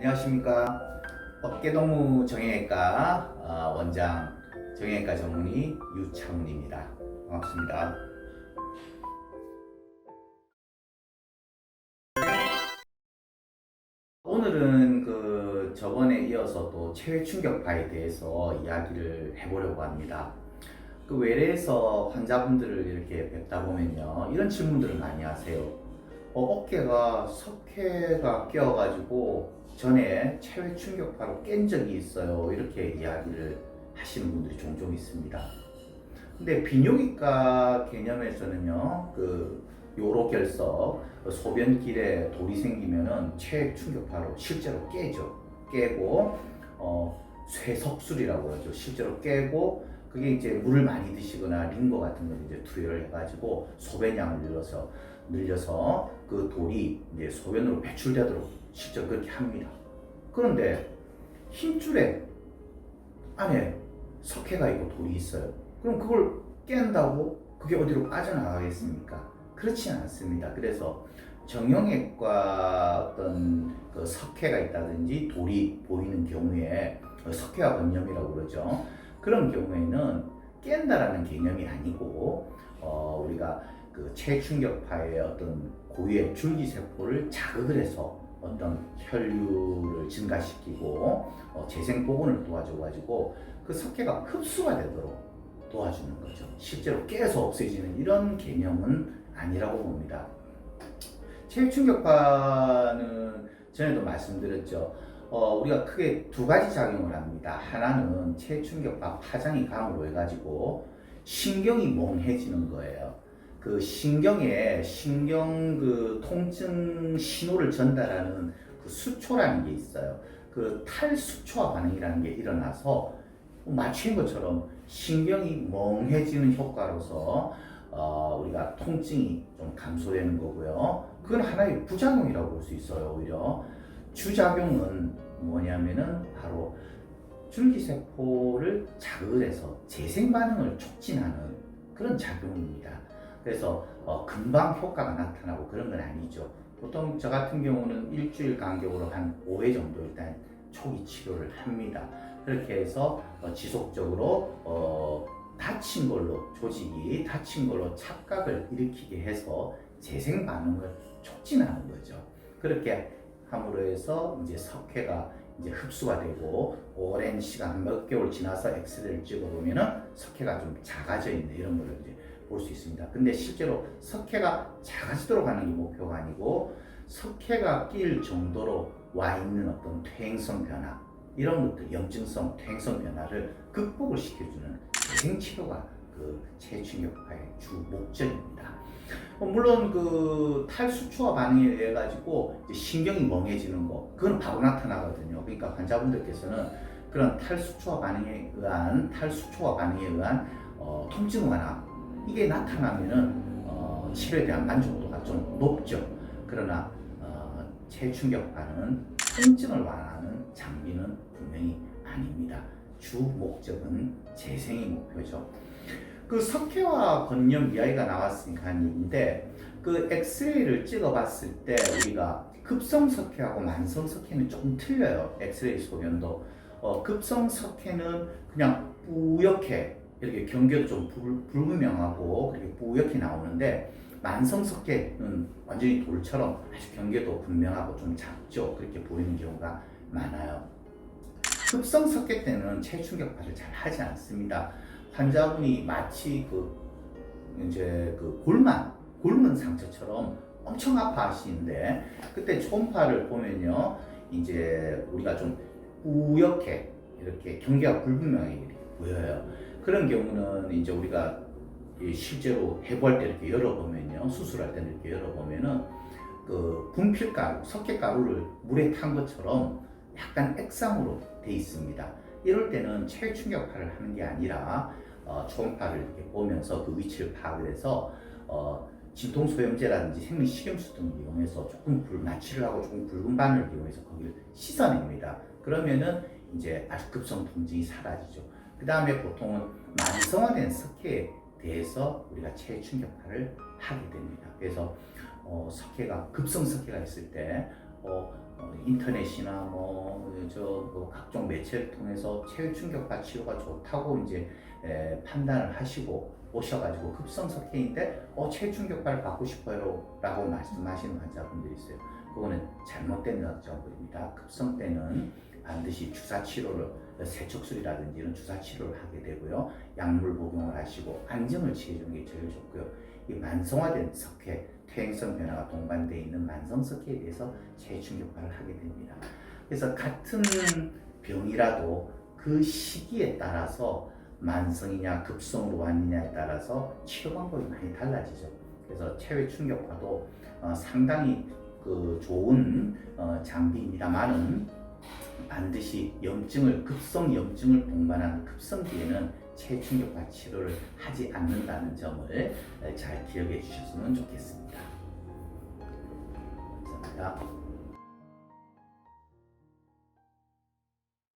안녕하십니까. 어깨동무 정형외과 원장 정형외과 전문의 유창훈입니다. 반갑습니다. 오늘은 저번에 이어서 또 체외 충격파에 대해서 이야기를 해보려고 합니다. 외래에서 환자분들을 이렇게 뵙다 보면요, 이런 질문들을 많이 하세요. 어깨가 석회가 끼어가지고 전에 체외 충격파로 깬 적이 있어요. 이렇게 이야기를 하시는 분들이 종종 있습니다. 근데 비뇨기과 개념에서는요, 요로결석, 소변길에 돌이 생기면은 체외 충격파로 실제로 깨죠. 깨고, 쇠석술이라고 하죠. 실제로 깨고, 그게 이제 물을 많이 드시거나 링거 같은 걸 이제 투여를 해가지고 소변량을 늘려서 그 돌이 이제 소변으로 배출되도록 실제로 그렇게 합니다. 그런데 힘줄에 안에 석회가 있고 돌이 있어요. 그럼 그걸 깬다고 그게 어디로 빠져나가겠습니까? 그렇지 않습니다. 그래서 정형외과 어떤 그 석회가 있다든지 돌이 보이는 경우에 석회화 건염이라고 그러죠. 그런 경우에는 깬다라는 개념이 아니고 우리가 그 체충격파의 어떤 고유의 줄기세포를 자극을 해서 어떤 혈류를 증가시키고 재생 복원을 도와줘가지고 그 석회가 흡수가 되도록 도와주는 거죠. 실제로 깨서 없애지는 이런 개념은 아니라고 봅니다. 체충격파는 전에도 말씀드렸죠. 우리가 크게 두 가지 작용을 합니다. 하나는 체충격파 파장이 강으로 해가지고 신경이 멍해지는 거예요. 그 신경에 신경 통증 신호를 전달하는 그 수초라는 게 있어요. 그 탈수초화 반응이라는 게 일어나서 마취인 것처럼 신경이 멍해지는 효과로서 우리가 통증이 좀 감소되는 거고요. 그건 하나의 부작용이라고 볼 수 있어요. 오히려 주작용은 뭐냐면은 바로 줄기세포를 자극을 해서 재생 반응을 촉진하는 그런 작용입니다. 그래서 금방 효과가 나타나고 그런 건 아니죠. 보통 저 같은 경우는 일주일 간격으로 한 5회 정도 일단 초기 치료를 합니다. 그렇게 해서 지속적으로 다친 걸로, 조직이 다친 걸로 착각을 일으키게 해서 재생 반응을 촉진하는 거죠. 그렇게 함으로 해서 이제 석회가 이제 흡수가 되고 오랜 시간 몇 개월 지나서 엑스레이를 찍어보면은 석회가 좀 작아져 있는 이런 걸 이제 볼 수 있습니다. 근데 실제로 석회가 작아지도록 하는 게 목표가 아니고 석회가 낄 정도로 와 있는 어떤 퇴행성 변화, 이런 것들, 염증성 퇴행성 변화를 극복을 시켜주는 재생치료가 그 체충격파의 주 목적입니다. 물론 그 탈수초화 반응에 의해 가지고 신경이 멍해지는 거, 그건 바로 나타나거든요. 그러니까 환자분들께서는 그런 탈수초화 반응에 의한 통증 완화, 이게 나타나면은 치료에 대한 만족도가 좀 높죠. 그러나 체충격파는 통증을 완화하는 장비는 분명히 아닙니다. 주 목적은 재생이 목표죠. 그 석회화 건염 이야기가 나왔으니까 한 얘기인데, 그 엑스레이를 찍어봤을 때 우리가 급성 석회하고 만성 석회는 조금 틀려요. 엑스레이 소견도 급성 석회는 그냥 뿌옇게 이렇게 경계도 좀 불분명하고 그렇게 뿌옇게 나오는데, 만성 석회는 완전히 돌처럼 아주 경계도 분명하고 좀 작죠. 그렇게 보이는 경우가 많아요. 급성 석회 때는 체충격파를 잘 하지 않습니다. 환자분이 마치 곪은 상처처럼 엄청 아파하시는데, 그때 초음파를 보면요, 이제 우리가 좀 뿌옇게 이렇게 경계가 불분명하게 이렇게 보여요. 그런 경우는 이제 우리가 실제로 해부할 때 이렇게 열어보면요, 수술할 때 이렇게 열어보면은 그 분필가루, 석회가루를 물에 탄 것처럼 약간 액상으로 돼 있습니다. 이럴 때는 체충격파를 하는 게 아니라 초음파를 이렇게 보면서 그 위치를 파악을 해서 진통소염제라든지 생리식염수 등을 이용해서 조금 마취를 하고 조금 붉은 바늘을 이용해서 거기를 씻어냅니다. 그러면은 이제 아주 급성 통증이 사라지죠. 그 다음에 보통은 만성화된 석회에 대해서 우리가 체충격파를 하게 됩니다. 그래서 석회가 급성 석회가 있을 때 인터넷이나 뭐 각종 매체를 통해서 체외 충격파 치료가 좋다고 이제 판단을 하시고 오셔가지고 급성석회인데 체외 충격파를 받고 싶어요라고 말씀하시는 환자분들이 있어요. 그거는 잘못된 정보입니다. 급성 때는 반드시 주사 치료를 세척술이라든지 이런 주사 치료를 하게 되고요. 약물 복용을 하시고 안정을 취해주는 게 제일 좋고요. 이 만성화된 석회, 퇴행성 변화가 동반되어 있는 만성 석회에 대해서 체외 충격파를 하게 됩니다. 그래서 같은 병이라도 그 시기에 따라서 만성이냐 급성으로 왔느냐에 따라서 치료 방법이 많이 달라지죠. 그래서 체외 충격파도 상당히 좋은 장비입니다만은 반드시 급성 염증을 동반한 급성기에는 체외 충격파 치료를 하지 않는다는 점을 잘 기억해 주셨으면 좋겠습니다. 감사합니다.